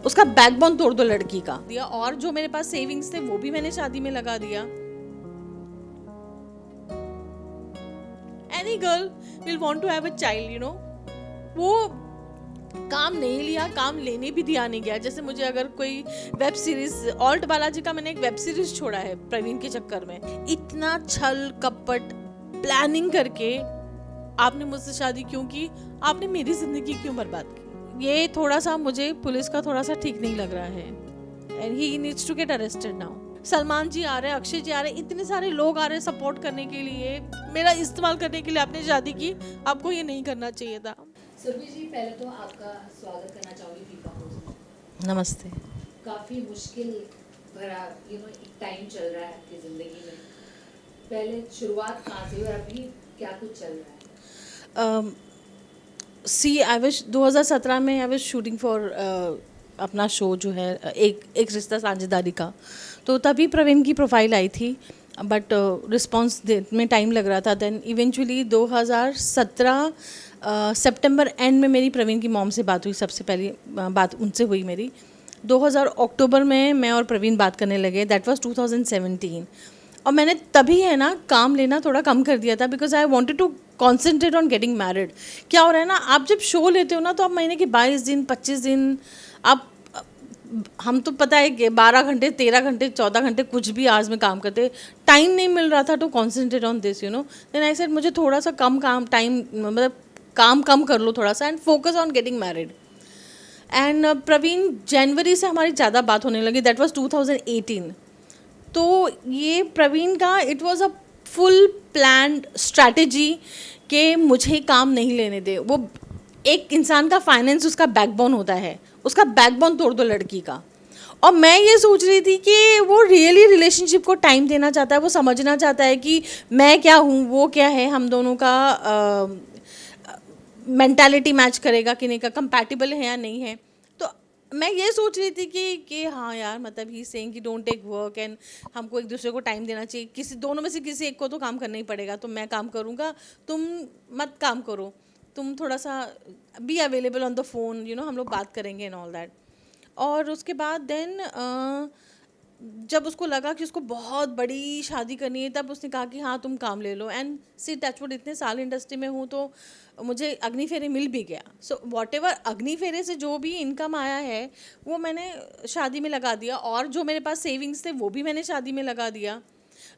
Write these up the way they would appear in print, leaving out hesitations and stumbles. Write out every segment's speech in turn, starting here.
उसका बैकबोन तोड़ दो लड़की का दिया, और जो मेरे पास सेविंग्स थे वो भी मैंने शादी में लगा दिया। Any girl will want to have a child, you know. वो काम नहीं लिया, काम लेने भी दिया नहीं गया। जैसे मुझे अगर कोई वेब सीरीज, ऑल्ट बालाजी का मैंने एक वेब सीरीज छोड़ा है प्रवीण के चक्कर में। इतना छल कपट प्लानिंग करके आपने मुझसे शादी क्यों की, आपने मेरी जिंदगी क्यों बर्बाद की। ये थोड़ा सा मुझे पुलिस का थोड़ा सा ठीक नहीं लग रहा है, and he needs to get arrested now. Salman ji आ रहे हैं, अक्षय जी आ रहे हैं, इतने सारे लोग आ रहे हैं सपोर्ट करने के लिए, मेरा इस्तेमाल करने के लिए। आपने शादी की, आपको ये नहीं करना चाहिए था। सुरभि जी, पहले तो आपका स्वागत करना चाहूँगी फीफा हाउस में। नमस्ते। काफ़ी मुश्किल भरा एक टाइम चल रहा है आपकी ज़िंदगी में। पहले शुरुआत कहाँ से और अभी क्या कुछ चल रहा है? सी आई विश 2017 में आई विश शूटिंग फॉर अपना शो जो है एक रिश्ता साझेदारी का, तो तभी प्रवीण की प्रोफाइल आई थी, बट रिस्पॉन्स में टाइम लग रहा था। देन इवेंचुअली 2017 सितंबर एंड में मेरी प्रवीण की मॉम से बात हुई, सबसे पहली बात उनसे हुई मेरी। 2000 अक्टूबर में मैं और प्रवीण बात करने लगे, दैट वाज 2017। और मैंने तभी है ना काम लेना थोड़ा कम कर दिया था, because I wanted to concentrate on getting married. क्या हो रहा है ना, आप जब शो लेते हो ना तो आप महीने के 22 दिन 25 दिन आप, हम तो पता है कि 12 घंटे 13 घंटे 14 घंटे कुछ भी आज में काम करते, टाइम नहीं मिल रहा था to concentrate on this, you know. Then I said मुझे थोड़ा सा कम काम टाइम, मतलब काम कम कर लो थोड़ा सा, and focus on getting married. And Praveen जनवरी से हमारी ज़्यादा बात होने लगी, दैट वाज 2018। तो ये प्रवीण का it was a full planned strategy कि मुझे काम नहीं लेने दे। वो एक इंसान का फाइनेंस उसका बैकबोन होता है, उसका बैकबोन तोड़ दो लड़की का। और मैं ये सोच रही थी कि वो रियली रिलेशनशिप को टाइम देना चाहता है, वो समझना चाहता है कि मैं क्या हूँ वो क्या है, हम दोनों का मेंटालिटी मैच करेगा कि नहीं, का कंपैटिबल है या नहीं है। तो मैं ये सोच रही थी कि हाँ यार, मतलब ही सेइंग कि डोंट टेक वर्क, एंड हमको एक दूसरे को टाइम देना चाहिए। किसी दोनों में से किसी एक को तो काम करना ही पड़ेगा। तो मैं काम करूँगा, तुम मत काम करो, तुम थोड़ा सा be available on the phone, you know, हम लोग बात करेंगे एंड ऑल दैट। और उसके बाद देन जब उसको लगा कि उसको बहुत बड़ी शादी करनी है, तब उसने कहा कि हाँ तुम काम ले लो। एंड सी टचवुड इतने साल इंडस्ट्री में हूँ तो मुझे अग्नि फेरे मिल भी गया। सो वॉट एवर अग्नि फेरे से जो भी इनकम आया है वो मैंने शादी में लगा दिया, और जो मेरे पास सेविंग्स थे वो भी मैंने शादी में लगा दिया।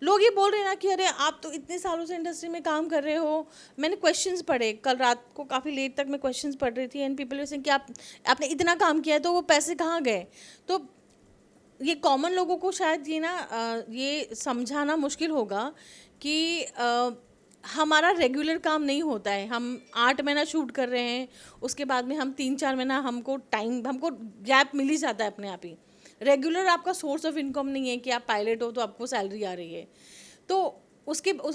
लोग ये बोल रहे हैं ना कि अरे आप तो इतने सालों से इंडस्ट्री में काम कर रहे हो। मैंने क्वेश्चंस पढ़े, कल रात को काफ़ी लेट तक मैं क्वेश्चंस पढ़ रही थी, एंड पीपल से कि आपने इतना काम किया है तो वो पैसे कहाँ गए। तो ये कॉमन लोगों को शायद ये ना ये समझाना मुश्किल होगा कि हमारा रेगुलर काम नहीं होता है। हम 8 महीना शूट कर रहे हैं, उसके बाद में हम 3-4 महीना हमको गैप मिल ही जाता है अपने आप ही। रेगुलर आपका सोर्स ऑफ इनकम नहीं है कि आप पायलट हो तो आपको सैलरी आ रही है। तो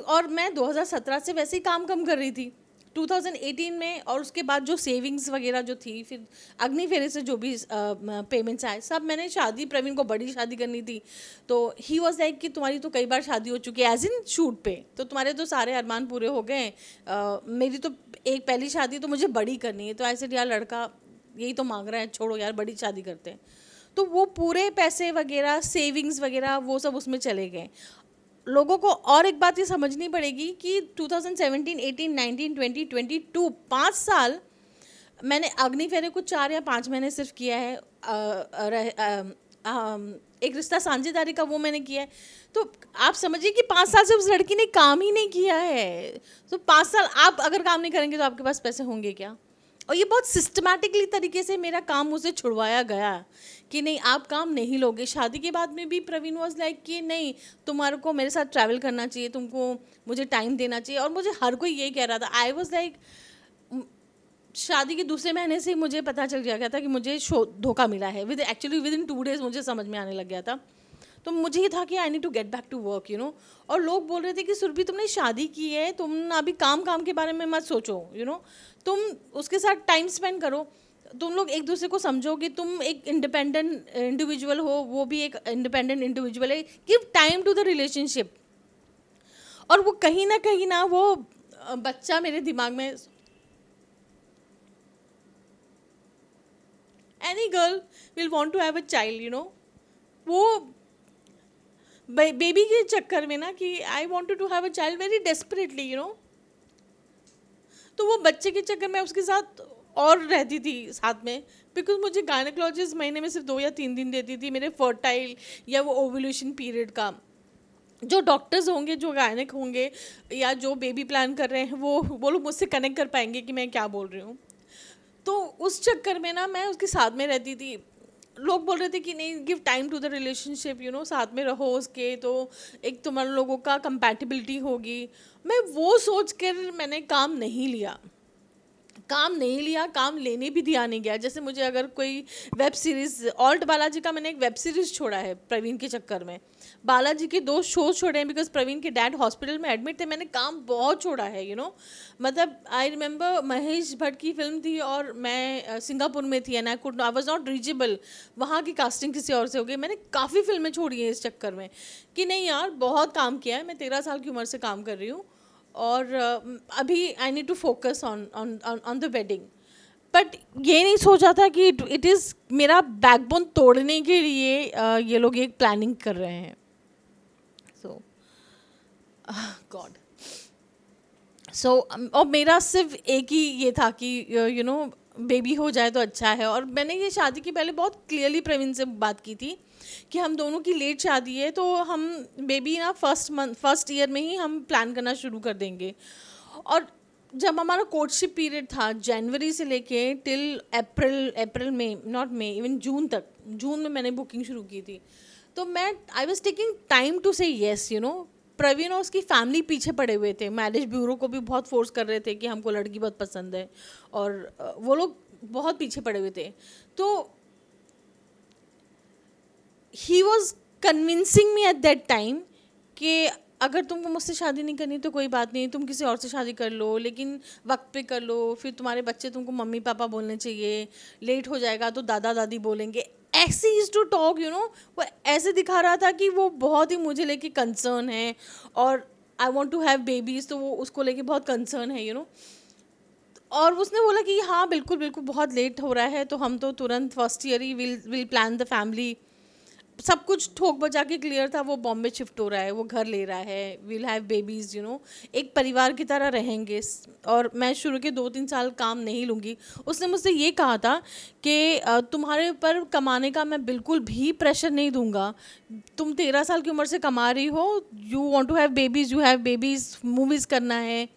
और मैं 2017 से वैसे ही काम कम कर रही थी 2018 में, और उसके बाद जो सेविंग्स वगैरह जो थी, फिर अग्नि फेरे से जो भी पेमेंट्स आए, सब मैंने शादी, प्रवीण को बड़ी शादी करनी थी। तो ही वॉज लाइक कि तुम्हारी तो कई बार शादी हो चुकी है एज इन शूट पे, तो तुम्हारे तो सारे अरमान पूरे हो गए। मेरी तो एक पहली शादी तो मुझे बड़ी करनी है। तो ऐसे यार लड़का यही तो मांग रहा है, छोड़ो यार बड़ी शादी करते हैं। तो वो पूरे पैसे वगैरह सेविंग्स वगैरह वो सब उसमें चले गए। लोगों को और एक बात ये समझनी पड़ेगी कि 2017, 18, 19, 20, 22 5 साल मैंने अग्नि फेरे को 4 या 5 महीने सिर्फ किया है। एक रिश्ता साझेदारी का वो मैंने किया है। तो आप समझिए कि 5 साल से उस लड़की ने काम ही नहीं किया है। तो 5 साल आप अगर काम नहीं करेंगे तो आपके पास पैसे होंगे क्या। और ये बहुत सिस्टमैटिकली तरीके से मेरा काम मुझे छुड़वाया गया कि नहीं आप काम नहीं लोगे। शादी के बाद में भी प्रवीण वॉज लाइक कि नहीं तुम्हारे को मेरे साथ ट्रैवल करना चाहिए, तुमको मुझे टाइम देना चाहिए। और मुझे हर कोई यही कह रहा था। आई वॉज लाइक, शादी के दूसरे महीने से मुझे पता चल गया था कि मुझे धोखा मिला है। विद इन 2 डेज मुझे समझ में आने लग गया था। तो मुझे ये था कि I need to get back to work, you know. और लोग बोल रहे थे कि सुरभि तुमने शादी की है, तुम अभी काम के बारे में मत सोचो, यू नो, तुम उसके साथ टाइम स्पेंड करो, तुम लोग एक दूसरे को समझो कि तुम एक इंडिपेंडेंट इंडिविजुअल हो, वो भी एक इंडिपेंडेंट इंडिविजुअल है। Give time to the relationship. और वो कहीं ना वो बच्चा मेरे दिमाग में any girl will want to have a child, you know. वो बेबी के चक्कर में ना कि I wanted to have a child very desperately, you know. तो वो बच्चे के चक्कर में उसके साथ और रहती थी साथ में, बिकॉज मुझे गायनेकोलॉजिस्ट महीने में सिर्फ 2 या 3 दिन देती थी मेरे फर्टाइल या वो ओव्यूलेशन पीरियड का. जो डॉक्टर्स होंगे, जो गायनेक होंगे या जो बेबी प्लान कर रहे हैं, वो लोग मुझसे कनेक्ट कर पाएंगे कि मैं क्या बोल रही हूँ. तो उस चक्कर में ना मैं उसके साथ में रहती थी. लोग बोल रहे थे कि नहीं, give time to the relationship, you know, साथ में रहो उसके, तो एक तुम्हारे लोगों का कंपैटिबिलिटी होगी. मैं वो सोच कर मैंने काम नहीं लिया. काम लेने भी दिया नहीं गया. जैसे मुझे अगर कोई वेब सीरीज़, ऑल्ट बालाजी का मैंने एक वेब सीरीज़ छोड़ा है प्रवीण के चक्कर में. बालाजी के 2 शोज छोड़े हैं बिकॉज प्रवीण के डैड हॉस्पिटल में एडमिट थे. मैंने काम बहुत छोड़ा है, यू नो. मतलब आई रिमेंबर महेश भट्ट की फिल्म थी और मैं सिंगापुर में थी and I was not reachable. वहाँ की कास्टिंग किसी और से हो गई. मैंने काफ़ी फिल्में छोड़ी हैं इस चक्कर में कि नहीं यार, बहुत काम किया है. मैं 13 साल की उम्र से काम कर रही हूँ और अभी I need to focus on the wedding. But ये नहीं सोचा था कि इट इज़ मेरा बैकबोन तोड़ने के लिए ये लोग एक प्लानिंग कर रहे हैं. सो गॉड. सो और मेरा सिर्फ एक ही ये था कि यू नो बेबी हो जाए तो अच्छा है. और मैंने ये शादी की पहले बहुत क्लियरली प्रवीण से बात की थी कि हम दोनों की लेट शादी है, तो हम बेबी ना फर्स्ट ईयर में ही हम प्लान करना शुरू कर देंगे. और जब हमारा कोर्टशिप पीरियड था जनवरी से लेके टिल अप्रैल में, नॉट मे, इवन जून में मैंने बुकिंग शुरू की थी. तो मैं I was taking time to say yes, you know. Praveen और उसकी फैमिली पीछे पड़े हुए थे. मैरिज ब्यूरो को भी बहुत फोर्स कर रहे थे कि हमको लड़की बहुत पसंद है, और वो लोग बहुत पीछे पड़े हुए थे. तो he was convincing me at that time कि अगर तुमको मुझसे शादी नहीं करनी तो कोई बात नहीं, तुम किसी और से शादी कर लो, लेकिन वक्त पे कर लो. फिर तुम्हारे बच्चे तुमको मम्मी पापा बोलने चाहिए, लेट हो जाएगा तो दादा दादी बोलेंगे. ऐसे is to talk, you know. वो ऐसे दिखा रहा था कि वो बहुत ही मुझे लेके कंसर्न है और I want to have babies, तो वो उसको लेके बहुत कंसर्न है, यू नो. और उसने बोला कि हाँ बिल्कुल बिल्कुल बहुत लेट हो रहा है, तो हम तो तुरंत first year he will plan the family. सब कुछ ठोक बजा के क्लियर था. वो बॉम्बे शिफ्ट हो रहा है, वो घर ले रहा है, will have babies, you know. एक परिवार की तरह रहेंगे. और मैं शुरू के 2-3 साल काम नहीं लूँगी. उसने मुझसे ये कहा था कि तुम्हारे ऊपर कमाने का मैं बिल्कुल भी प्रेशर नहीं दूंगा. तुम 13 साल की उम्र से कमा रही हो, you want to have babies, you have babies, movies करना है,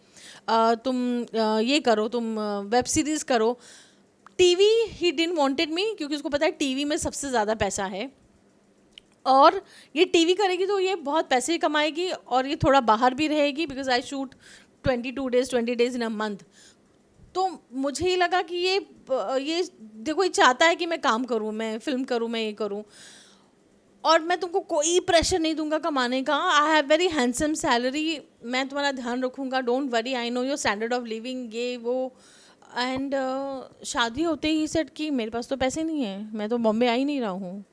तुम ये करो, तुम वेब सीरीज़ करो. TV he didn't wanted me, क्योंकि उसको पता है टीवी में सबसे ज़्यादा पैसा है और ये टीवी करेगी तो ये बहुत पैसे कमाएगी और ये थोड़ा बाहर भी रहेगी because I shoot 20 days in a month. तो मुझे ही लगा कि ये देखो, ये चाहता है कि मैं काम करूँ, मैं फिल्म करूँ, मैं ये करूँ, और मैं तुमको कोई प्रेशर नहीं दूंगा कमाने का. I have very handsome salary, मैं तुम्हारा ध्यान रखूँगा, don't worry, I know your standard of living, ये वो. एंड शादी होते ही सेट कि मेरे पास तो पैसे नहीं है, मैं तो बॉम्बे आ ही नहीं रहा हूँ,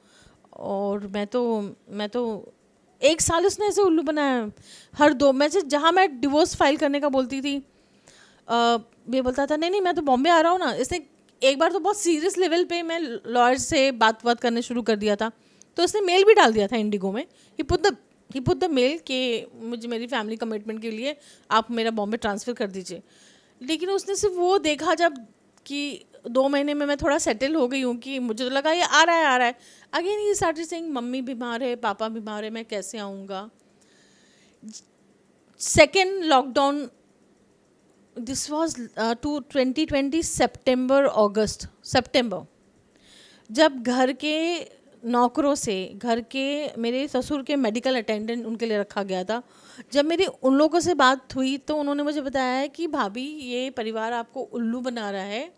और मैं तो 1 साल उसने ऐसे उल्लू बनाया. हर 2 मैं जहाँ मैं डिवोर्स फाइल करने का बोलती थी, ये बोलता था नहीं मैं तो बॉम्बे आ रहा हूँ ना. इसने एक बार तो बहुत सीरियस लेवल पे मैं लॉयर से बात करने शुरू कर दिया था, तो इसने मेल भी डाल दिया था इंडिगो में. ही पुट द मेल कि मुझे मेरी फैमिली कमिटमेंट के लिए आप मेरा बॉम्बे ट्रांसफ़र कर दीजिए. लेकिन उसने सिर्फ वो देखा जब कि 2 महीने में मैं थोड़ा सेटल हो गई हूँ कि मुझे तो लगा ये आ रहा है. Again he started saying mummy बीमार है, पापा बीमार है, मैं कैसे आऊँगा. सेकेंड लॉकडाउन, दिस वॉज 2020 सितंबर, जब घर के नौकरों से, घर के मेरे ससुर के मेडिकल अटेंडेंट उनके लिए रखा गया था. जब मेरी उन लोगों से बात हुई तो उन्होंने मुझे बताया है कि भाभी ये परिवार आपको उल्लू बना रहा है,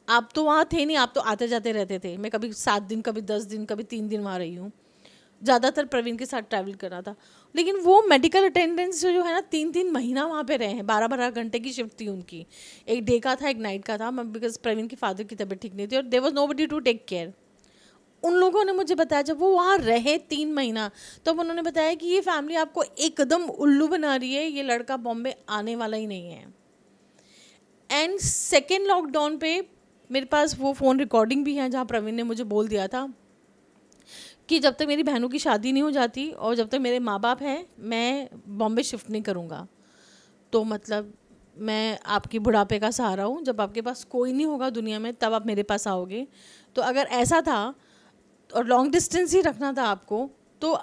आप तो वहाँ थे नहीं, आप तो आते जाते रहते थे. मैं कभी 7 दिन, कभी 10 दिन, कभी 3 दिन वहाँ रही हूँ. ज़्यादातर प्रवीण के साथ ट्रैवल करना था. लेकिन वो मेडिकल अटेंडेंट्स जो है ना, 3-3 महीना वहाँ पे रहे हैं. 12-12 घंटे की शिफ्ट थी उनकी. एक डे का था, एक नाइट का था, बिकॉज प्रवीण के फादर की तबीयत ठीक नहीं थी और there was nobody to take care. उन लोगों ने मुझे बताया, जब वो वहाँ रहे 3 महीना, तब तो उन्होंने बताया कि ये फैमिली आपको एकदम उल्लू बना रही है, ये लड़का बॉम्बे आने वाला ही नहीं है. एंड सेकेंड लॉकडाउन पे मेरे पास वो फ़ोन रिकॉर्डिंग भी है जहाँ प्रवीण ने मुझे बोल दिया था कि जब तक मेरी बहनों की शादी नहीं हो जाती और जब तक मेरे माँ बाप हैं मैं बॉम्बे शिफ्ट नहीं करूँगा। तो मतलब मैं आपकी बुढ़ापे का सहारा हूँ, जब आपके पास कोई नहीं होगा दुनिया में तब आप मेरे पास आओगे। तो अगर ऐसा था और लॉन्ग डिस्टेंस ही रखना था आपको, तो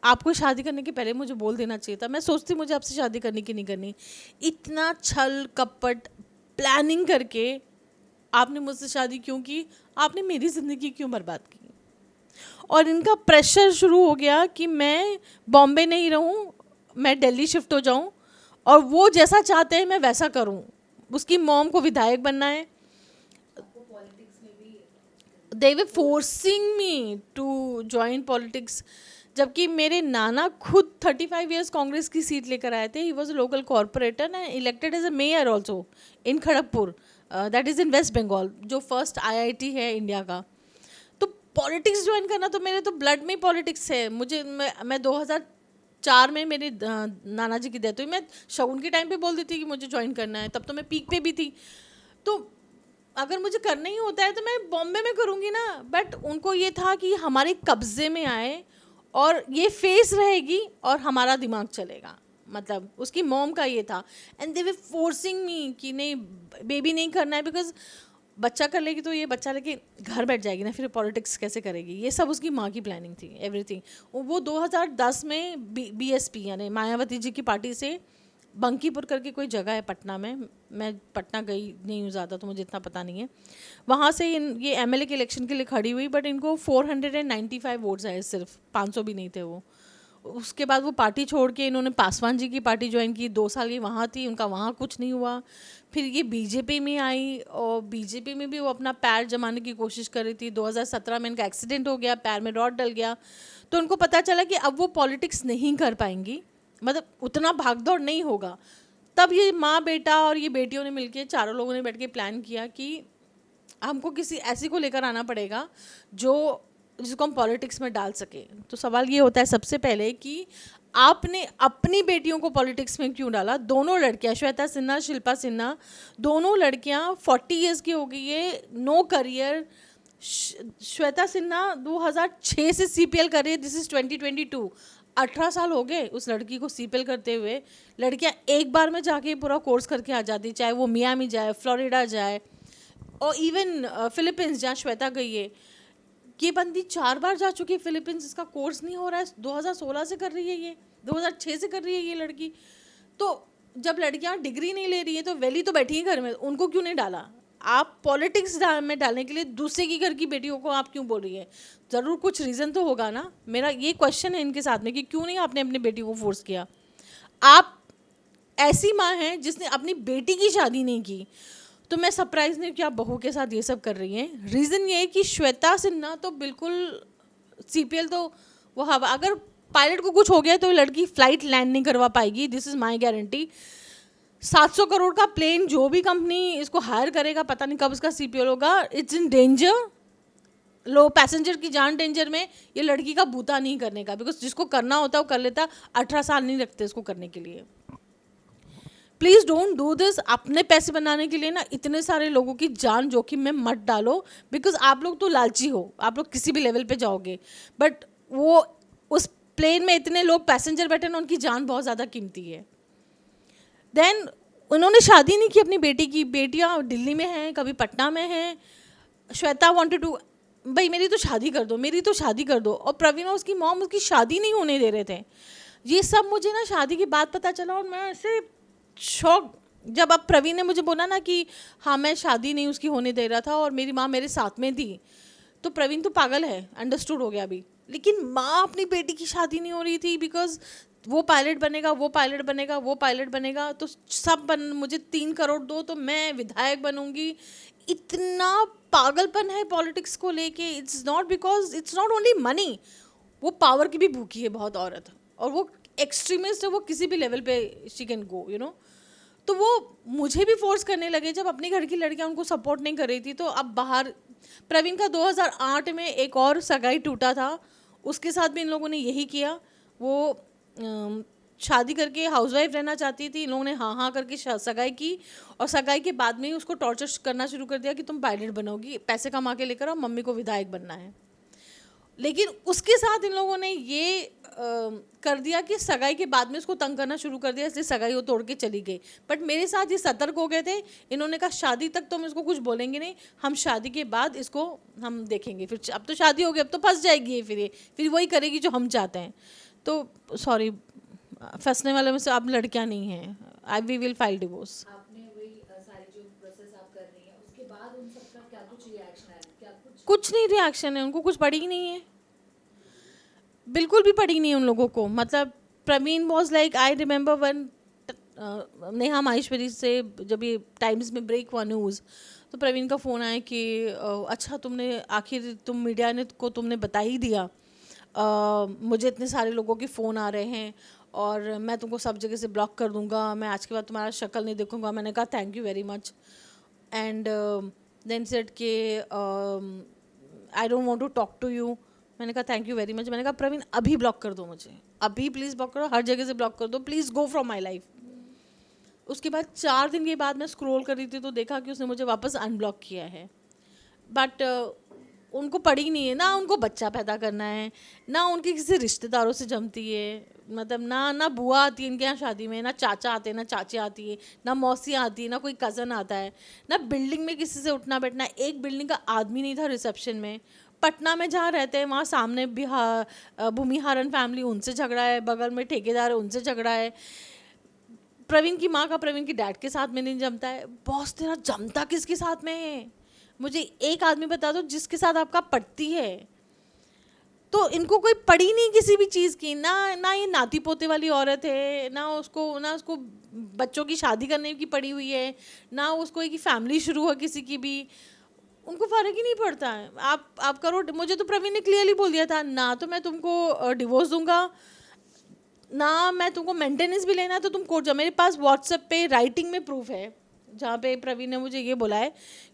आपको शादी करने के पहले मुझे बोल देना चाहिए था। मैं सोचती मुझे आपसे शादी करनी कि नहीं करनी। इतना छल कपट प्लानिंग करके आपने मुझसे शादी क्यों की? आपने मेरी ज़िंदगी क्यों बर्बाद की? और इनका प्रेशर शुरू हो गया कि मैं बॉम्बे नहीं रहूं, मैं दिल्ली शिफ्ट हो जाऊं और वो जैसा चाहते हैं मैं वैसा करूं। उसकी मॉम को विधायक बनना है। आपको पॉलिटिक्स में भी they were forcing me to join politics, जबकि मेरे नाना खुद 35 ईयर्स कांग्रेस की सीट लेकर आए थे। He was a local corporator and elected as a mayor also in Kharagpur, that is in West Bengal, जो फर्स्ट IIT है इंडिया का। तो पॉलिटिक्स ज्वाइन करना तो मेरे तो ब्लड में ही पॉलिटिक्स है। मैं 2004 में मेरे नाना जी की डेथ हुई। मैं शगुन के टाइम पे बोल देती कि मुझे ज्वाइन करना है, तब तो मैं पीक पे भी थी। तो अगर मुझे करना ही होता है तो मैं बॉम्बे में करूँगी ना। बट उनको ये था कि हमारे कब्जे में आए और ये फेस रहेगी और हमारा दिमाग चलेगा। मतलब उसकी मॉम का ये था एंड दे वे फोर्सिंग मी कि नहीं बेबी नहीं करना है, बिकॉज बच्चा कर लेगी तो ये बच्चा लेके घर बैठ जाएगी ना, फिर पॉलिटिक्स कैसे करेगी? ये सब उसकी माँ की प्लानिंग थी, एवरीथिंग। वो 2010 में BSP यानी मायावती जी की पार्टी से बंकीपुर करके कोई जगह है पटना में, मैं पटना गई नहीं हूँ ज़्यादा तो मुझे इतना पता नहीं है, वहाँ से ये MLA के इलेक्शन के लिए खड़ी हुई। बट इनको 495 वोट्स आए, सिर्फ 500 भी नहीं थे वो। उसके बाद वो पार्टी छोड़ के इन्होंने पासवान जी की पार्टी ज्वाइन की। 2 साल ये वहाँ थी, उनका वहाँ कुछ नहीं हुआ। फिर ये बीजेपी में आई और बीजेपी में भी वो अपना पैर जमाने की कोशिश कर रही थी। 2017 में इनका एक्सीडेंट हो गया, पैर में रॉड डल गया, तो उनको पता चला कि अब वो पॉलिटिक्स नहीं कर पाएंगी, मतलब उतना भागदौड़ नहीं होगा। तब ये माँ बेटा और ये बेटियों ने मिलके, चारों लोगों ने बैठ के प्लान किया कि हमको किसी ऐसी को लेकर आना पड़ेगा जिसको हम पॉलिटिक्स में डाल सके। तो सवाल ये होता है सबसे पहले कि आपने अपनी बेटियों को पॉलिटिक्स में क्यों डाला? दोनों लड़कियां, श्वेता सिन्हा, शिल्पा सिन्हा, दोनों लड़कियां 40 इयर्स की हो गई है, नो करियर। श्वेता सिन्हा 2006 से CPL कर रही है, दिस इज़ 2022। 18 साल हो गए उस लड़की को CPL करते हुए। लड़कियां एक बार में जाके पूरा कोर्स करके आ जाती, चाहे वो मियामी जाए, फ्लोरिडा जाए और इवन फिलीपींस जहाँ श्वेता गई है। ये बंदी 4 बार जा चुकी है फिलीपींस, इसका कोर्स नहीं हो रहा है। 2016 से कर रही है ये, 2006 से कर रही है ये लड़की। तो जब लड़कियां डिग्री नहीं ले रही है तो वैली तो बैठी है घर में, उनको क्यों नहीं डाला? आप पॉलिटिक्स में डालने के लिए दूसरे की घर की बेटियों को आप क्यों बोल रही है? ज़रूर कुछ रीज़न तो होगा ना। मेरा ये क्वेश्चन है इनके साथ में कि क्यों नहीं आपने अपनी बेटी को फोर्स किया? आप ऐसी माँ हैं जिसने अपनी बेटी की शादी नहीं की। तो मैं सरप्राइज नहीं कि आप बहू के साथ ये सब कर रही हैं। रीज़न ये है कि श्वेता सिन्हा तो बिल्कुल CPL तो वो हवा, अगर पायलट को कुछ हो गया तो लड़की फ्लाइट लैंड नहीं करवा पाएगी, this is my guarantee. 700 crore का प्लेन जो भी कंपनी इसको हायर करेगा, पता नहीं कब उसका CPL होगा, it's in danger. Low passenger की जान डेंजर में, ये लड़की का बूता नहीं करने का, बिकॉज जिसको करना होता है वो कर लेता। 18 साल नहीं लगते इसको करने के लिए। Please don't do this. अपने पैसे बनाने के लिए ना इतने सारे लोगों की जान जोखिम में मत डालो, बिकॉज आप लोग तो लालची हो, आप लोग किसी भी लेवल पे जाओगे। बट वो उस प्लेन में इतने लोग पैसेंजर बैठे ना, उनकी जान बहुत ज़्यादा कीमती है। देन उन्होंने शादी नहीं की अपनी बेटी की। बेटियाँ दिल्ली में हैं, कभी पटना में हैं। श्वेता वांटेड टू, भाई मेरी तो शादी कर दो, मेरी तो शादी कर दो। और प्रवीण और उसकी मॉम उसकी शादी नहीं होने दे रहे थे। ये सब मुझे ना शादी के बाद पता चला और मैं ऐसे शॉक। जब अब प्रवीण ने मुझे बोला ना कि हाँ मैं शादी नहीं उसकी होने दे रहा था और मेरी माँ मेरे साथ में थी, तो प्रवीण तो पागल है, अंडरस्टूड हो गया अभी। लेकिन माँ अपनी बेटी की शादी नहीं हो रही थी, बिकॉज वो पायलट बनेगा, वो पायलट बनेगा, वो पायलट बनेगा, तो सब मुझे 3 करोड़ दो तो मैं विधायक बनूंगी। इतना पागलपन है पॉलिटिक्स को लेके। इट्स नॉट ओनली मनी, वो पावर की भी भूखी है बहुत औरत, और वो एक्सट्रीमिस्ट है, वो किसी भी लेवल पे she can go, you know. तो वो मुझे भी फोर्स करने लगे। जब अपने घर की लड़कियां उनको सपोर्ट नहीं कर रही थी, तो अब बाहर प्रवीण का 2008 में एक और सगाई टूटा था, उसके साथ भी इन लोगों ने यही किया। वो शादी करके हाउसवाइफ रहना चाहती थी, इन लोगों ने हाँ हाँ करके सगाई की, और सगाई के बाद में ही उसको टॉर्चर करना शुरू कर दिया कि तुम पायलट बनोगी, पैसे कमा के लेकर आओ, मम्मी को विधायक बनना है। लेकिन उसके साथ इन लोगों ने ये कर दिया कि सगाई के बाद में उसको तंग करना शुरू कर दिया, इसलिए सगाई वो तोड़ के चली गई। बट मेरे साथ ये सतर्क हो गए थे, इन्होंने कहा शादी तक तो हम इसको कुछ बोलेंगे नहीं, हम शादी के बाद इसको हम देखेंगे, फिर अब तो शादी हो गई, अब तो फंस जाएगी ये, फिर वही करेगी जो हम चाहते हैं। तो सॉरी, फंसने वाले में से आप लड़कियां नहीं हैं, वी विल फाइल डिवोर्स। आपने वही सारी जो प्रोसेस आप कर रही हैं, उसके बाद उन सबका क्या कुछ रिएक्शन है, क्या कुछ नहीं रिएक्शन है, उनको कुछ पड़ी ही नहीं है, बिल्कुल भी पड़ी नहीं है उन लोगों को। मतलब Praveen was like, I remember one, Neha Maheshwari से जब ये टाइम्स में ब्रेक हुआ न्यूज़, तो प्रवीण का फ़ोन आया कि अच्छा तुमने आखिर तुम मीडिया ने को तुमने बता ही दिया, मुझे इतने सारे लोगों के फ़ोन आ रहे हैं और मैं तुमको सब जगह से ब्लॉक कर दूंगा, मैं आज के बाद तुम्हारा शक्ल नहीं देखूंगा। मैंने कहा thank you very much, and then said के I don't want to talk to you. मैंने कहा थैंक यू वेरी मच। मैंने कहा प्रवीण अभी ब्लॉक कर दो मुझे, अभी प्लीज़ ब्लॉक करो, हर जगह से ब्लॉक कर दो, please go from my life. उसके बाद 4 दिन के बाद मैं स्क्रॉल कर रही थी तो देखा कि उसने मुझे वापस अनब्लॉक किया है। बट उनको पड़ी नहीं है, ना उनको बच्चा पैदा करना है, ना उनके किसी रिश्तेदारों से जमती है, मतलब ना बुआ आती है इनके यहाँ शादी में, ना चाचा आते हैं, ना चाची आती है, ना मौसी आती है, ना कोई कज़न आता है, ना बिल्डिंग में किसी से उठना बैठना। एक बिल्डिंग का आदमी नहीं था रिसेप्शन में। पटना में जहाँ रहते हैं वहाँ सामने भूमिहारन फैमिली, उनसे झगड़ा है, बगल में ठेकेदार है, उनसे झगड़ा है। प्रवीण की माँ का प्रवीण की डैड के साथ में नहीं जमता है। बॉस तेरा जमता किसके साथ में है? मुझे एक आदमी बता दो जिसके साथ आपका पटती है। तो इनको कोई पड़ी नहीं किसी भी चीज़ की, ना ये नाती पोते वाली औरत है, ना उसको बच्चों की शादी करने की पड़ी हुई है, ना उसको एक फैमिली शुरू हो किसी की भी, उनको फ़र्क ही नहीं पड़ता है। आप करो। मुझे तो प्रवीण ने क्लियरली बोल दिया था, ना तो मैं तुमको डिवोर्स दूंगा, ना मैं तुमको मेंटेनेंस भी लेना है तो तुम कोर्ट जाओ। मेरे पास व्हाट्सएप पे राइटिंग में प्रूफ है जहाँ पे प्रवीण ने मुझे ये बोला है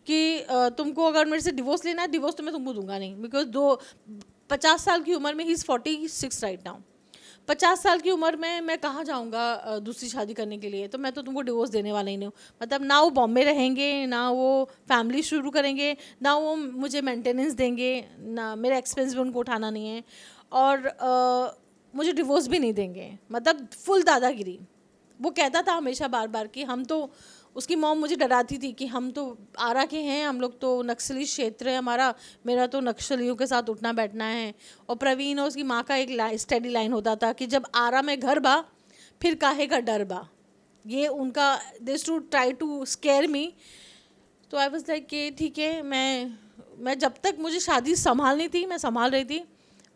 कि तुमको अगर मेरे से डिवोर्स लेना है, डिवोर्स तो मैं तुमको दूंगा नहीं, बिकॉज 50 साल की उम्र में, ही इज़ 46 राइट नाउ, 50 साल की उम्र में मैं कहाँ जाऊँगा दूसरी शादी करने के लिए, तो मैं तो तुमको डिवोर्स देने वाला ही नहीं हूँ। मतलब ना वो बॉम्बे रहेंगे, ना वो फैमिली शुरू करेंगे, ना वो मुझे मेंटेनेंस देंगे, ना मेरा एक्सपेंस भी उनको उठाना नहीं है, और मुझे डिवोर्स भी नहीं देंगे। मतलब फुल दादागिरी। वो कहता था हमेशा बार बार कि हम तो, उसकी मॉम मुझे डराती थी कि हम तो आरा के हैं, हम लोग तो नक्सली क्षेत्र है हमारा, मेरा तो नक्सलियों के साथ उठना बैठना है। और प्रवीण और उसकी माँ का एक स्टडी लाइन होता था कि जब आरा में घर बा फिर काहे का डर बा। ये उनका, this to try to scare me. तो आई वाज लाइक कि ठीक है, मैं जब तक मुझे शादी संभालनी थी मैं संभाल रही थी।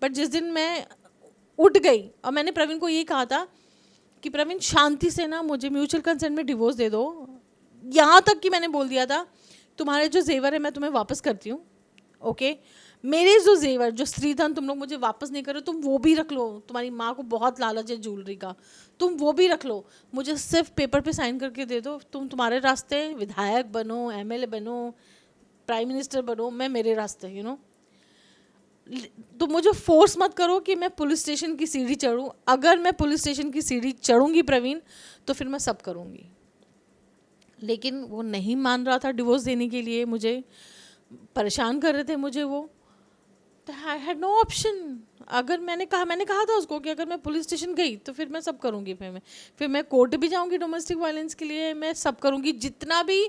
बट जिस दिन मैं उठ गई, और मैंने प्रवीण को ये कहा था कि प्रवीण शांति से ना मुझे म्यूचुअल कंसेंट में डिवोर्स दे दो, यहाँ तक कि मैंने बोल दिया था तुम्हारे जो जेवर है मैं तुम्हें वापस करती हूँ, ओके, मेरे जो जेवर, जो स्त्रीधन तुम लोग मुझे वापस नहीं करो, तुम वो भी रख लो, तुम्हारी माँ को बहुत लालच है ज्वेलरी का, तुम वो भी रख लो, मुझे सिर्फ पेपर पे साइन करके दे दो, तुम तुम्हारे रास्ते विधायक बनो, एमएलए बनो, प्राइम मिनिस्टर बनो, मैं मेरे रास्ते, यू नो। तो मुझे फोर्स मत करो कि मैं पुलिस स्टेशन की सीढ़ी चढ़ूँ। अगर मैं पुलिस स्टेशन की सीढ़ी चढ़ूँगी प्रवीण, तो फिर मैं सब करूँगी। लेकिन वो नहीं मान रहा था डिवोर्स देने के लिए, मुझे परेशान कर रहे थे मुझे वो। तो आई हैड नो ऑप्शन। अगर मैंने कहा था उसको कि अगर मैं पुलिस स्टेशन गई तो फिर मैं सब करूँगी, फिर मैं कोर्ट भी जाऊँगी डोमेस्टिक वायलेंस के लिए, मैं सब करूँगी, जितना भी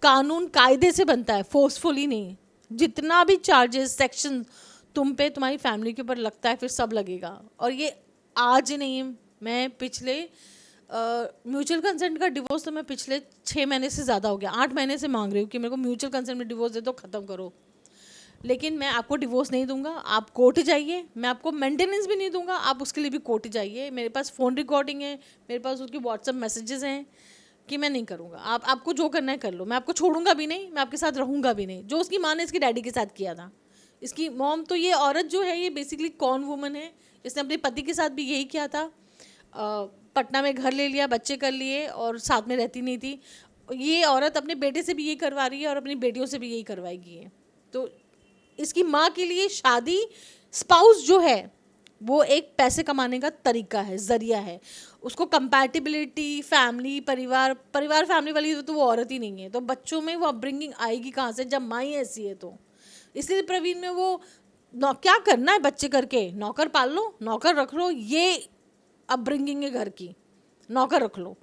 कानून कायदे से बनता है, फोर्सफुली नहीं, जितना भी चार्जेस सेक्शन तुम पे तुम्हारी फैमिली के ऊपर लगता है फिर सब लगेगा। और ये आज नहीं, मैं पिछले म्यूचुअल कंसेंट का डिवोर्स तो मैं पिछले 6 महीने से ज़्यादा हो गया, 8 महीने से मांग रही हूँ कि मेरे को म्यूचुअल कंसेंट में डिवोर्स दे दो, ख़त्म करो। लेकिन मैं आपको डिवोर्स नहीं दूंगा, आप कोर्ट जाइए, मैं आपको मेंटेनेंस भी नहीं दूंगा, आप उसके लिए भी कोर्ट जाइए। मेरे पास फ़ोन रिकॉर्डिंग है, मेरे पास उसकी व्हाट्सएप मैसेजेस हैं कि मैं नहीं करूँगा, आपको जो करना है कर लो, मैं आपको छोड़ूंगा भी नहीं, मैं आपके साथ रहूँगा भी नहीं। जो उसकी माँ ने इसके डैडी के साथ किया था, इसकी मॉम, तो ये औरत जो है ये बेसिकली कॉन वुमन है, इसने अपने पति के साथ भी यही किया था। पटना में घर ले लिया, बच्चे कर लिए और साथ में रहती नहीं थी। ये औरत अपने बेटे से भी यही करवा रही है और अपनी बेटियों से भी यही करवाएगी है। तो इसकी माँ के लिए शादी, स्पाउस जो है वो एक पैसे कमाने का तरीका है, ज़रिया है। उसको कंपैटिबिलिटी, फैमिली, परिवार फैमिली वाली तो वो औरत ही नहीं है, तो बच्चों में वो अपब्रिंगिंग आएगी कहाँ से जब माँ ही ऐसी है? तो इसलिए प्रवीण में वो क्या करना है बच्चे करके, नौकर पाल लो, नौकर रख लो, ये अपब्रिंगिंग है घर की, नौकर रख लो।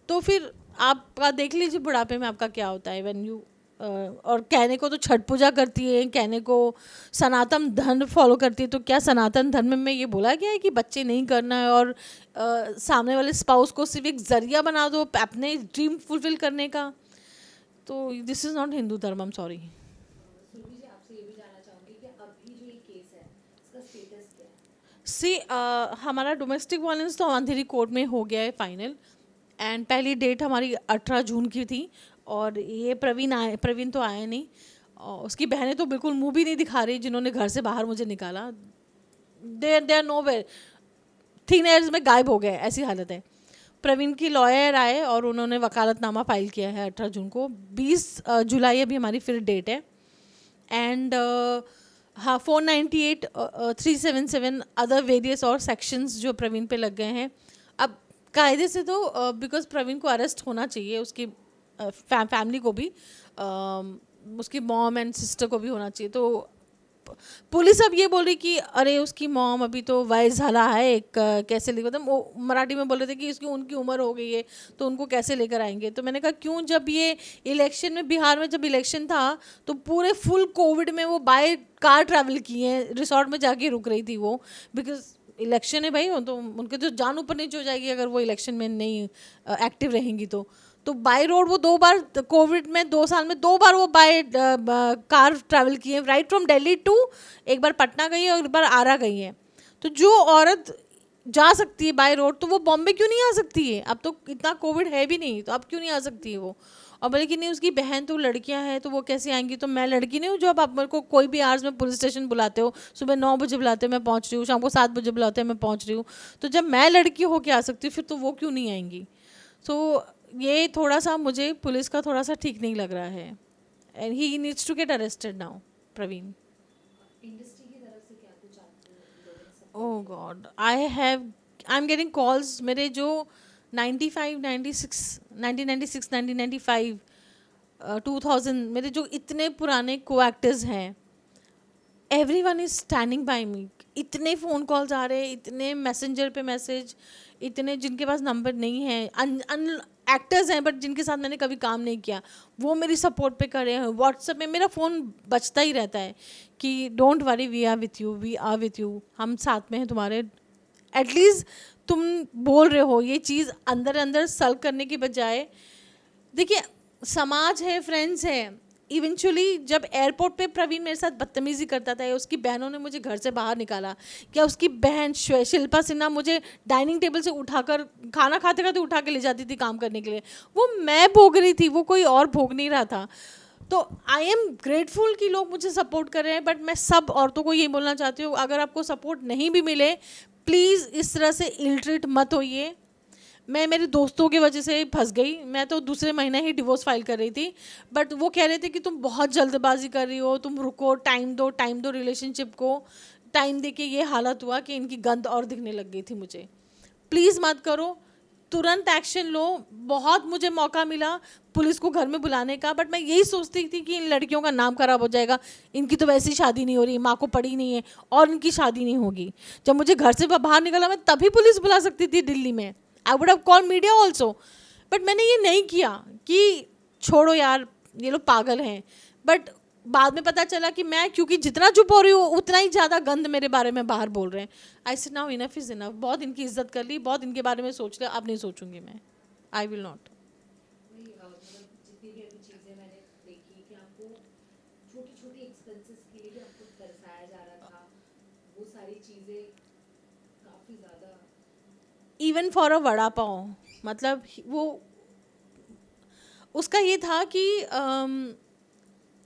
तो फिर आपका देख लीजिए बुढ़ापे में आपका क्या होता है व्हेन यू और कहने को तो छठ पूजा करती है, कहने को सनातन धर्म फॉलो करती है, तो क्या सनातन धर्म में ये बोला गया है कि बच्चे नहीं करना है और सामने वाले स्पाउस को सिर्फ एक जरिया बना दो अपने ड्रीम फुलफिल करने का? तो दिस इज़ नॉट हिंदू धर्म, आई एम सॉरी। सुरभि जी, आपसे ये भी जानना चाहूंगी कि अभी जो ये केस है इसका स्टेटस क्या है? सी हमारा डोमेस्टिक वायलेंस तो अंधेरी कोर्ट में हो गया है फाइनल, एंड पहली डेट हमारी 18 जून की थी, और ये प्रवीण तो आया नहीं, और उसकी बहनें तो बिल्कुल मुंह भी नहीं दिखा रही जिन्होंने घर से बाहर मुझे निकाला। They are nowhere, 3 years में गायब हो गए, ऐसी हालत है। प्रवीण की लॉयर आए और उन्होंने वकालतनामा फाइल किया है 18 जून को। 20 जुलाई अभी हमारी फिर डेट है, एंड हाँ 498 377 अदर वेरियस और सेक्शंस जो प्रवीण पे लग गए हैं। अब कायदे से तो बिकॉज प्रवीण को अरेस्ट होना चाहिए, उसकी फैमिली को भी, उसकी मॉम एंड सिस्टर को भी होना चाहिए। तो पुलिस अब ये बोल रही कि अरे उसकी मॉम अभी तो वयस झाला है, एक कैसे लेकर, मतलब वो मराठी में बोल रहे थे कि उसकी उनकी उम्र हो गई है तो उनको कैसे लेकर आएंगे। तो मैंने कहा क्यों, जब ये इलेक्शन में, बिहार में जब इलेक्शन था तो पूरे फुल कोविड में वो बाय कार ट्रैवल किए हैं, रिसोर्ट में जाके रुक रही थी वो, बिकॉज इलेक्शन है भाई, वो तो उनके तो जान ऊपर नीचे हो जाएगी अगर वो इलेक्शन में नहीं एक्टिव रहेंगी। तो बाय रोड वो 2 बार, कोविड में 2 साल में 2 बार वो बाय कार ट्रैवल किए, राइट फ्रॉम दिल्ली टू, एक बार पटना गई है और एक बार आरा गई है। तो जो औरत जा सकती है बाय रोड तो वो बॉम्बे क्यों नहीं आ सकती है? अब तो इतना कोविड है भी नहीं, तो अब क्यों नहीं आ सकती है वो? और बोले कि नहीं उसकी बहन तो लड़कियां हैं तो वो कैसे आएंगी? तो मैं लड़की नहीं हूँ जो अब आप मेरे को कोई भी आवर्स में पुलिस स्टेशन बुलाते हो, सुबह 9 बजे बुलाते हो मैं पहुँच रही हूँ, शाम को 7 बजे बुलाते हैं मैं पहुँच रही हूँ। तो जब मैं लड़की होके आ सकती हूँ फिर तो वो क्यों नहीं आएंगी? सो ये थोड़ा सा मुझे पुलिस का थोड़ा सा ठीक नहीं लग रहा है, and he needs to get arrested now, Praveen. Industry की तरफ से क्या कुछ आपको लोगों ने support oh god, I am getting calls, मेरे जो 95 96 1996 1995 2000 मेरे जो इतने पुराने को एक्टर्स हैं, एवरीवन इज स्टैंडिंग बाय मी। इतने फ़ोन कॉल्स आ रहे हैं, इतने मैसेंजर पे मैसेज, इतने जिनके पास नंबर नहीं है, एक्टर्स हैं बट जिनके साथ मैंने कभी काम नहीं किया, वो मेरी सपोर्ट पे कर रहे हैं। व्हाट्सएप में मेरा फ़ोन बजता ही रहता है कि don't worry, we are with you, we are with you, हम साथ में हैं तुम्हारे। एटलीस्ट तुम बोल रहे हो, ये चीज़ अंदर अंदर सल्व करने की बजाय, देखिए समाज है, फ्रेंड्स है, इवेंचुअली जब एयरपोर्ट पे प्रवीण मेरे साथ बदतमीजी करता था, या उसकी बहनों ने मुझे घर से बाहर निकाला, क्या उसकी बहन शिल्पा सिन्हा मुझे डाइनिंग टेबल से उठाकर खाना खाते खाते उठा के ले जाती थी काम करने के लिए, वो मैं भोग रही थी, वो कोई और भोग नहीं रहा था। तो आई एम ग्रेटफुल कि लोग मुझे सपोर्ट कर रहे हैं, बट मैं सब औरतों को ये बोलना चाहती हूँ, अगर आपको सपोर्ट नहीं भी मिले प्लीज़ इस तरह से इल ट्रीट मत होइए। मैं मेरे दोस्तों की वजह से फंस गई, मैं तो दूसरे महीने ही डिवोर्स फाइल कर रही थी, बट वो कह रहे थे कि तुम बहुत जल्दबाजी कर रही हो, तुम रुको, टाइम दो रिलेशनशिप को, टाइम दे के ये हालत हुआ कि इनकी गंद और दिखने लग गई थी मुझे। प्लीज़ मत करो, तुरंत एक्शन लो। बहुत मुझे मौका मिला पुलिस को घर में बुलाने का, बट मैं यही सोचती थी कि इन लड़कियों का नाम खराब हो जाएगा, इनकी तो वैसी शादी नहीं हो रही, माँ को पड़ी नहीं है और इनकी शादी नहीं होगी। जब मुझे घर से बाहर निकला मैं तभी पुलिस बुला सकती थी दिल्ली में, I would have call media also, but मैंने ये नहीं किया कि छोड़ो यार ये लोग पागल हैं। बट बाद में पता चला कि मैं क्योंकि जितना चुप हो रही हूँ उतना ही ज़्यादा गंद मेरे बारे में बाहर बोल रहे हैं। I said now enough is enough, बहुत इनकी इज्जत कर ली, बहुत इनके बारे में सोच लिया, अब नहीं सोचूंगी मैं, आई विल नॉट। वही मतलब जितनी भी अभी चीज़ें मैंने देखी कि आपको छोटी छोटी एक्सपेंसेस के लिए भी आपको तरसाया जा रहा था, वो सारी चीज़ें काफ़ी ज़्यादा। Even for a vada pav, मतलब वो उसका ये था कि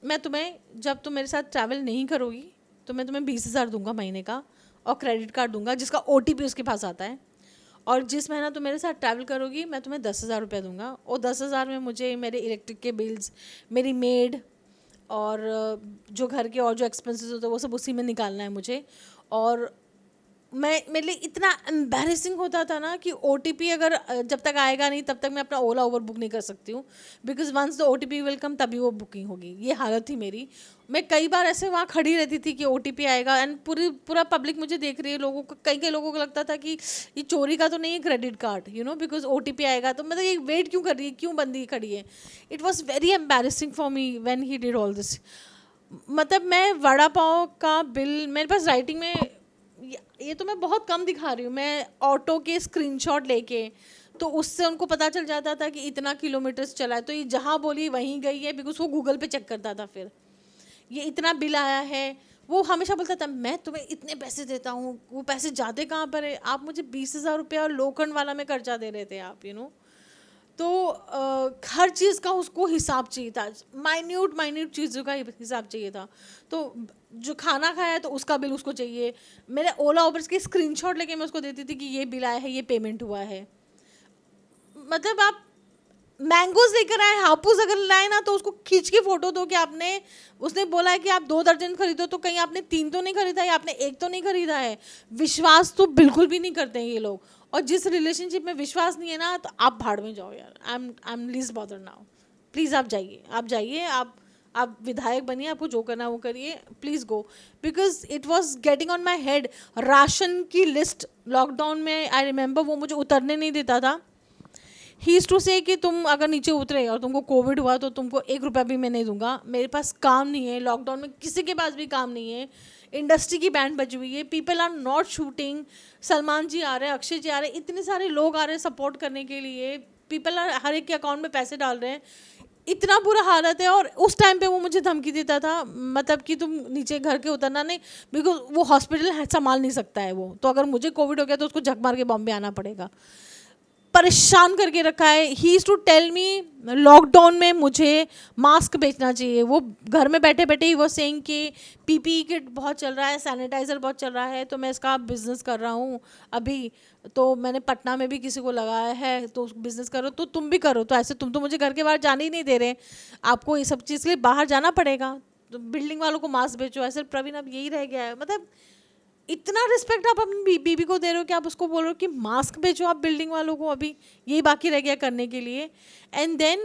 मैं तुम्हें, जब तुम मेरे साथ ट्रैवल नहीं करोगी तो मैं तुम्हें 20,000 दूंगा महीने का, और क्रेडिट कार्ड दूंगा जिसका OTP उसके पास आता है, और जिस महीना तुम मेरे साथ ट्रैवल करोगी मैं तुम्हें 10,000 रुपये दूंगा, और 10,000 में मुझे मेरे इलेक्ट्रिक के बिल्स, मेरी मेड और जो घर के और जो एक्सपेंसेस होते हैं वो सब उसी में निकालना है मुझे। और मेरे लिए इतना एम्बैरेसिंग होता था ना कि OTP अगर जब तक आएगा नहीं तब तक मैं अपना ओला ओवर बुक नहीं कर सकती हूँ, because once the OTP will come तभी वो बुकिंग होगी। ये हालत थी मेरी। मैं कई बार ऐसे वहाँ खड़ी रहती थी कि OTP आएगा, एंड पूरा पब्लिक मुझे देख रही है। लोगों को कई लोगों को लगता था कि ये चोरी का तो नहीं है क्रेडिट कार्ड, बिकॉज OTP आएगा। तो मतलब ये वेट क्यों कर रही है, क्यों बंदी खड़ी है। It was very embarrassing for me when he did all this. मतलब मैं वड़ा पाव का बिल मेरे पास राइटिंग में, ये तो मैं बहुत कम दिखा रही हूँ, मैं ऑटो के स्क्रीनशॉट लेके, तो उससे उनको पता चल जाता था कि इतना किलोमीटर्स चला है, तो ये जहाँ बोली वहीं गई है, बिकॉज वो गूगल पे चेक करता था। फिर ये इतना बिल आया है, वो हमेशा बोलता था मैं तुम्हें इतने पैसे देता हूँ, वो पैसे जाते कहाँ पर है, आप मुझे 20,000 रुपया और लोखंड वाला में कर्जा दे रहे थे आप, तो हर चीज़ का उसको हिसाब चाहिए था, माइन्यूट चीज़ों का हिसाब चाहिए था। तो जो खाना खाया है तो उसका बिल उसको चाहिए। मेरे ओला उबर के स्क्रीनशॉट लेके मैं उसको देती थी कि ये बिल आया है, ये पेमेंट हुआ है। मतलब आप मैंगोज लेकर आए, हापुस अगर लाए ना, तो उसको खींच के फोटो दो कि आपने, उसने बोला है कि आप 2 दर्जन खरीदो, तो कहीं आपने 3 तो नहीं खरीदा है, आपने 1 तो नहीं खरीदा है। विश्वास तो बिल्कुल भी नहीं करते हैं ये लोग। और जिस रिलेशनशिप में विश्वास नहीं है ना, तो आप भाड़ में जाओ यार। I am least bother now. Please आप जाइए, आप विधायक बनिए, आपको जो करना है वो करिए, please go. Because it was getting on my head. Ration की लिस्ट लॉकडाउन में, आई रिमेंबर, वो मुझे उतरने नहीं देता था। ही इज़ टू से कि तुम अगर नीचे उतरे और तुमको कोविड हुआ तो तुमको 1 रुपया भी मैं नहीं दूंगा। मेरे पास काम नहीं है, लॉकडाउन में किसी के पास भी काम नहीं है, इंडस्ट्री की बैंड बजी हुई है, people are not shooting. Salman ji आ रहे हैं, अक्षय जी आ रहे हैं, इतने सारे लोग आ रहे हैं सपोर्ट करने के लिए, पीपल आर हर एक के अकाउंट में पैसे डाल रहे हैं, इतना बुरा हालत है। और उस टाइम पे वो मुझे धमकी देता था, मतलब कि तुम नीचे घर के उतरना नहीं, बिकॉज वो हॉस्पिटल संभाल नहीं सकता है वो, तो अगर मुझे कोविड हो गया तो उसको झक मार के बॉम्बे आना पड़ेगा। परेशान करके रखा है। He is to tell me lockdown में मुझे मास्क बेचना चाहिए। वो घर में बैठे बैठे ही वो सेइंग कि PPE किट बहुत चल रहा है, सैनिटाइज़र बहुत चल रहा है, तो मैं इसका बिज़नेस कर रहा हूँ अभी। तो मैंने पटना में भी किसी को लगाया है, तो बिज़नेस करो, तो तुम भी करो। तो ऐसे तुम तो मुझे घर के बाहर जाने ही नहीं दे रहे, आपको ये सब चीज़ के लिए बाहर जाना पड़ेगा, तो बिल्डिंग वालों को मास्क बेचो। ऐसे प्रवीण अब यही रह गया है। मतलब इतना रिस्पेक्ट आप अपनी बीबी को दे रहे हो कि आप उसको बोल रहे हो कि मास्क बेचो आप बिल्डिंग वालों को, अभी यही बाकी रह गया करने के लिए। एंड देन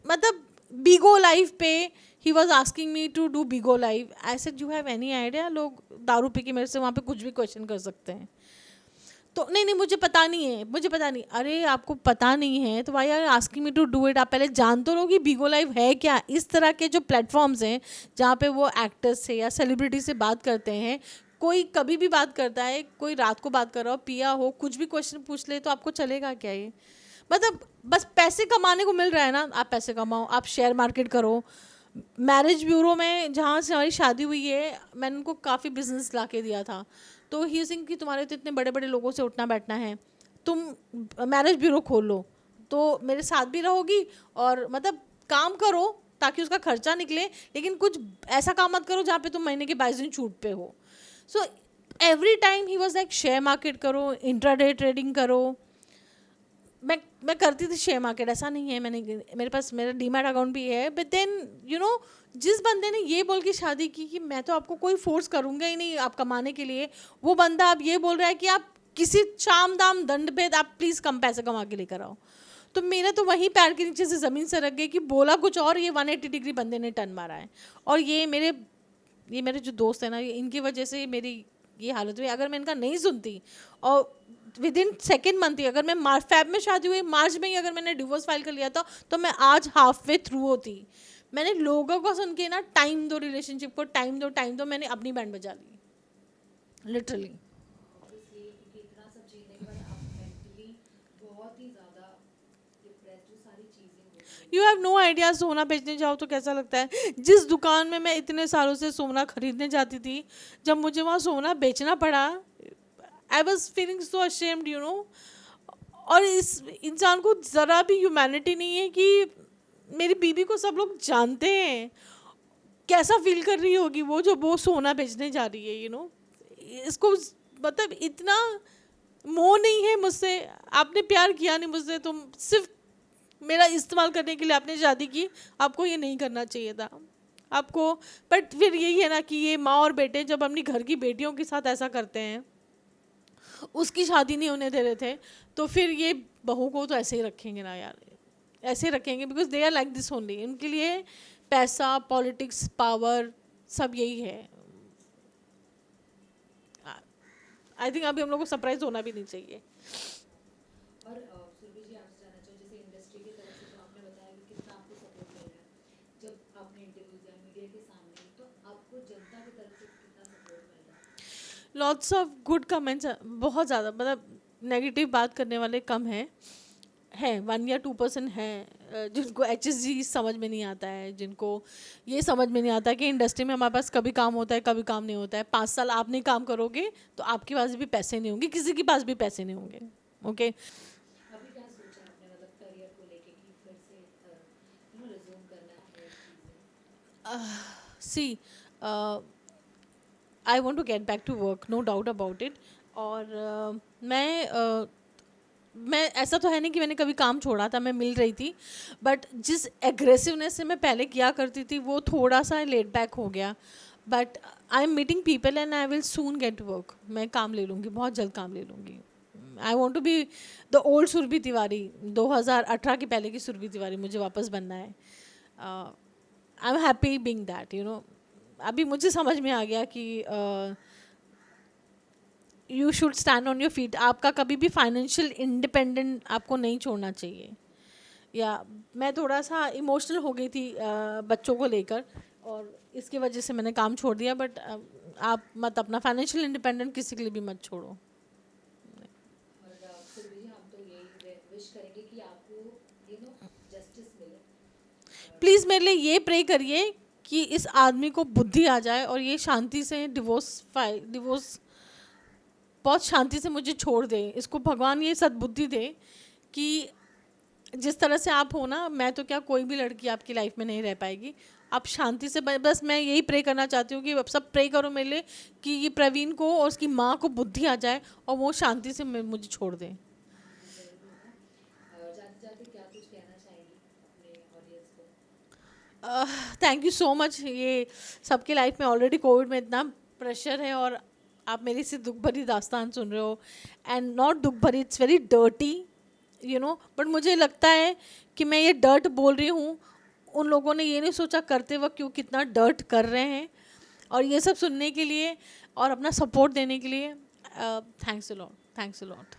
मतलब बिगो लाइव पे he was asking me to do Bigo Live. I said you have any idea, लोग दारू पी के मेरे से वहाँ पे कुछ भी क्वेश्चन कर सकते हैं। तो नहीं मुझे पता नहीं। अरे आपको पता नहीं है तो why are asking me to do it. आप पहले जान तो लो कि बिगो लाइव है क्या। इस तरह के जो प्लेटफॉर्म्स हैं जहाँ पे वो एक्टर्स से या सेलिब्रिटी से बात करते हैं, कोई कभी भी बात करता है, कोई रात को बात कर रहा हो, पिया हो, कुछ भी क्वेश्चन पूछ ले तो आपको चलेगा क्या ये। मतलब बस पैसे कमाने को मिल रहा है ना, आप पैसे कमाओ, आप शेयर मार्केट करो। मैरिज ब्यूरो में जहाँ से हमारी शादी हुई है, मैंने उनको काफ़ी बिजनेस ला के दिया था। तो ही सिंह कि तुम्हारे तो इतने बड़े बड़े लोगों से उठना बैठना है, तुम मैरिज ब्यूरो खोल लो, तो मेरे साथ भी रहोगी और मतलब काम करो ताकि उसका खर्चा निकले, लेकिन कुछ ऐसा काम मत करो जहाँ पे तुम महीने के 22 दिन छूट पे हो। So every time he was like share market करो, इंट्राडे ट्रेडिंग करो। मैं करती थी शेयर मार्केट, ऐसा नहीं है, मेरे पास मेरा डीमैट अकाउंट भी है। बट देन जिस बंदे ने ये बोल के शादी की कि मैं तो आपको कोई फोर्स करूँगा ही नहीं आप कमाने के लिए, वो बंदा अब ये बोल रहा है कि आप किसी चाम दाम दंड भेद आप प्लीज़ कम पैसे कमा के लेकर आओ। तो मेरा तो वहीं पैर के नीचे से ज़मीन से रख गई कि बोला कुछ और, ये 180 डिग्री बंदे ने टर्न मारा है। और ये मेरे जो दोस्त हैं ना, इनकी वजह से मेरी ये हालत हुई। अगर मैं इनका नहीं सुनती और विद इन 2nd मंथ ही, अगर मैं फेब में शादी हुई, मार्च में ही अगर मैंने डिवोर्स फाइल कर लिया था, तो मैं आज हाफ वे थ्रू होती। मैंने लोगों को सुन के ना, टाइम दो रिलेशनशिप को, टाइम दो, मैंने अपनी बैंड बजा ली literally. You have no idea. सोना बेचने जाओ तो कैसा लगता है। जिस दुकान में मैं इतने सालों से सोना खरीदने जाती थी, जब मुझे वहाँ सोना बेचना पड़ा, I was feeling so ashamed और इस इंसान को ज़रा भी ह्यूमैनिटी नहीं है कि मेरी बीबी को सब लोग जानते हैं, कैसा फील कर रही होगी वो सोना बेचने जा रही है। इसको मतलब इतना मोह नहीं है मुझसे, आपने प्यार किया नहीं मुझसे, तुम सिर्फ मेरा इस्तेमाल करने के लिए आपने शादी की। आपको ये नहीं करना चाहिए था आपको। बट फिर यही है ना कि ये माँ और बेटे जब अपनी घर की बेटियों के साथ ऐसा करते हैं, उसकी शादी नहीं होने दे रहे थे, तो फिर ये बहू को तो ऐसे ही रखेंगे ना यार, ऐसे रखेंगे, because they are like this only. उनके लिए पैसा, पॉलिटिक्स, पावर सब यही है। आई थिंक अभी हम लोग को सरप्राइज होना भी नहीं चाहिए। और सुरभि जी आपसे जानना चाहूँ, जैसे इंडस्ट्री की तरफ से तो आपने बताया कि कितना आपको सपोर्ट मिल रहा है, जब आपने इंटरव्यू दिया मीडिया के सामने, तो आपको जनता की तरफ से कितना सपोर्ट मिल रहा है? लॉट्स ऑफ गुड कमेंट्स, बहुत ज़्यादा, मतलब नेगेटिव बात करने वाले कम हैं, 1 या 2% हैं जिनको HSG समझ में नहीं आता है, जिनको ये समझ में नहीं आता कि इंडस्ट्री में हमारे पास कभी काम होता है, कभी काम नहीं होता है। 5 साल आप नहीं काम करोगे तो आपके पास भी पैसे नहीं होंगे, किसी के पास भी पैसे नहीं होंगे। ओके, अभी क्या सोचा आपने, मतलब करियर को लेके कि फिर से रिज्यूम करना है चीज़ें? See I want to get back to work, no doubt about it. और मैं ऐसा तो है नहीं कि मैंने कभी काम छोड़ा था, मैं मिल रही थी, बट जिस एग्रेसिवनेस से मैं पहले किया करती थी वो थोड़ा सा लेट बैक हो गया। But I am meeting people and I will soon get work. मैं काम ले लूँगी, बहुत जल्द काम ले लूँगी। I want to be the old Surbhi Tiwari, 2018 के पहले की सुरभि तिवारी मुझे वापस बनना है। I am happy being that, you know. अभी मुझे समझ में आ गया कि you should stand on your feet. आपका कभी भी फाइनेंशियल इंडिपेंडेंट आपको नहीं छोड़ना चाहिए। या मैं थोड़ा सा इमोशनल हो गई थी बच्चों को लेकर, और इसकी वजह से मैंने काम छोड़ दिया। बट आप मत अपना फाइनेंशियल इंडिपेंडेंट किसी के लिए भी मत छोड़ो। और सुरभि जी, हम तो यही विश करेंगे कि आपको जस्टिस मिले। प्लीज़ मेरे लिए ये प्रे करिए कि इस आदमी को बुद्धि आ जाए और ये शांति से डिवोर्स बहुत शांति से मुझे छोड़ दे। इसको भगवान ये सद्बुद्धि दे कि जिस तरह से आप हो ना, मैं तो क्या, कोई भी लड़की आपकी लाइफ में नहीं रह पाएगी। आप शांति से, बस मैं यही प्रे करना चाहती हूँ कि अब सब प्रे करो मेरे लिए कि ये प्रवीण को और उसकी माँ को बुद्धि आ जाए और वो शांति से मुझे छोड़ दें। जाते जाते क्या कुछ कहना चाहेंगी अपने ऑडियंस को? Thank you so much. ये सबके लाइफ में ऑलरेडी कोविड में इतना प्रेशर है और आप मेरी से दुख भरी दास्तान सुन रहे हो, एंड नॉट दुख भरी, it's very dirty, you know. But मुझे लगता है कि मैं ये डर्ट बोल रही हूँ, उन लोगों ने ये नहीं सोचा करते वक्त क्यों कितना डर्ट कर रहे हैं। और ये सब सुनने के लिए और अपना सपोर्ट देने के लिए thanks a lot, thanks a lot.